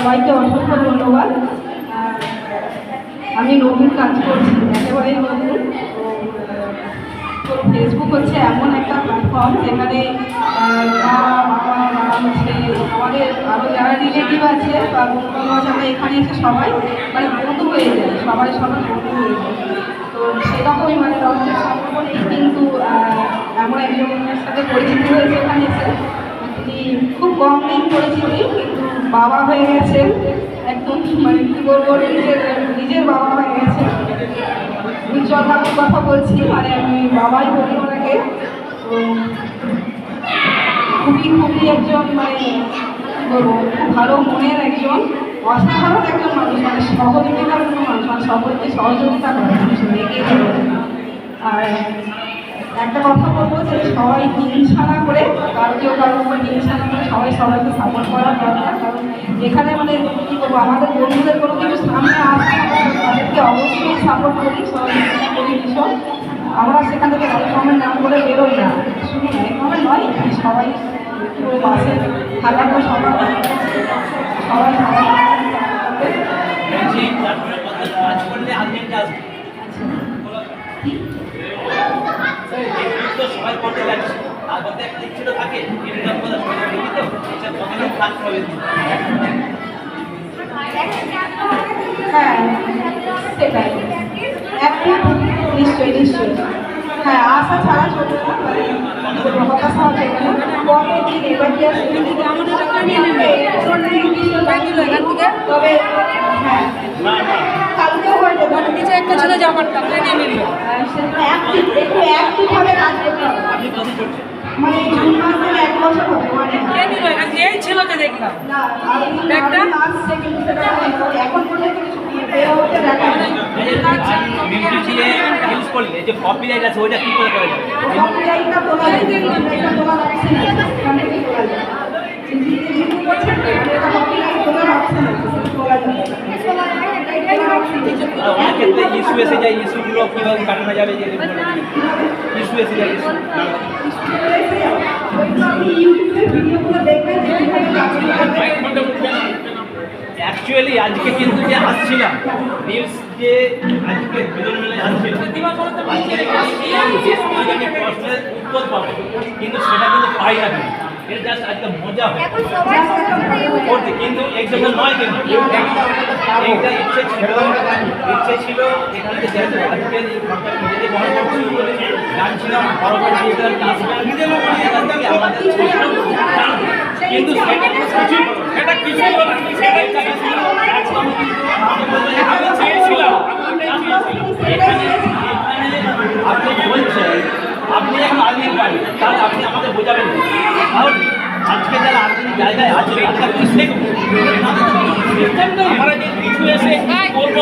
সবাইকে অসংখ্য ধন্যবাদ। আমি নতুন কাজ করছি, একেবারেই নতুন। তো ফেসবুক হচ্ছে এমন একটা প্ল্যাটফর্ম যেখানে মা বাবা হচ্ছে আমাদের আরও যারা রিলেটিভ আছে বা বন্ধু আছে, আমরা এখানে এসে সবাই মানে বন্ধু হয়ে যায়, সবাই সবার বন্ধু হয়ে যায়। তো সেরকমই মানে রক্তের সম্পর্ক নেই, কিন্তু এমন একজনের সাথে পরিচিত হয়েছে এখানে এসে। তিনি খুব কম দিন পরিচিতি, কিন্তু বাবা হয়ে গেছেন একদম, মানে কী বলবো, নিজের বাবা হয়ে গেছে। উজ্জ্বল বাবুর কথা বলছি, মানে আমি বাবাই বলি ওনাকে। তো খুবই একজন মানে কী বলবো, খুব ভালো মনের একজন, অসাধারণ একজন মানুষ, মানে সহযোগিতার কোনো মানুষ, মানে সকলকে সহযোগিতা করে মানুষ, এগিয়ে যাবে। আর একটা কথা বলবো যে সবাই হিংসা না করে, কেউ কারোর উপর হিংসা না করে সবাইকে সাপোর্ট করা দরকার। কারণ এখানে মানে কী করবো, আমাদের বন্ধুদের কোনো কিছু সামনে আসে, তাদেরকে অবশ্যই সাপোর্ট করি, সহযোগিতা করি ভীষণ। আমরা সেখান থেকে রেকমেন্ড নাম করে বেরোই না, শুধু রেকমেন্ড নয়, সবাই পুরো বাসে থাকার পর সবাই সবাই করতে যাচ্ছে, তার মধ্যে একটা ইচ্ছেটা থাকে ইনকাম করা, হ্যাঁ সেটাই, নিশ্চয়ই হ্যাঁ, আশা ছাড়া চলবে না, হতাশ হওয়া চলবে না। পরের দিন এবার তবে হ্যাঁ কালকেও হয়ে যাবে, নিচে একটা ছিল জামাটা একটু অ্যাক্টিভভাবে কাজ করতে হবে। মানে জুন মাসে 1 বছর হবে, মানে এই ছিল যে দেখলাম না একটা আসছে, কিন্তু সেটা এখন পর্যন্ত কিছু বের হতে দেখা যায়। ইউজ করলে যে কপিরাইট আছে ওইটা কি করে করা যায়? কপিরাইটটা তোলা যায়, কপিরাইটটা তোলা যাচ্ছে না, এখান থেকে তোলা যায়। যেহেতু করছেন এটা কপিরাইট তোলার অপশন আছে, তোলা যাবে। অনেক ক্ষেত্রে ইস্যু এসে যায়, ইস্যুগুলো কীভাবে কাটানো যাবে, যে ইস্যু এসে যায়, অ্যাকচুয়ালি আজকে কিন্তু যে আসছিলাম নিউজ, যে আজকে বিজন মেলায় আসছিল, প্রশ্নের উত্তর পাবো, কিন্তু সেটা কিন্তু পাই না। এটা জাস্ট আজকে মজা হয় করতে, কিন্তু এক্সাম্পল নয়, কিন্তু এইটা ইচ্ছে ছিল এখানে যেহেতু আজকে নিজেদের বহন করছি বলে জানছিলাম পরবর্তী আমাদের, কিন্তু সেটা কিছুই হলো না। আপনি বলছেন আপনি এখন আর্মির বাড়ি, তাহলে আপনি আমাদের বোঝাবেন, কারণ আজকে যারা আর্মির জায়গায় আছে তারা কিছু শিখবো, আমরা যে কিছু এসে করবো।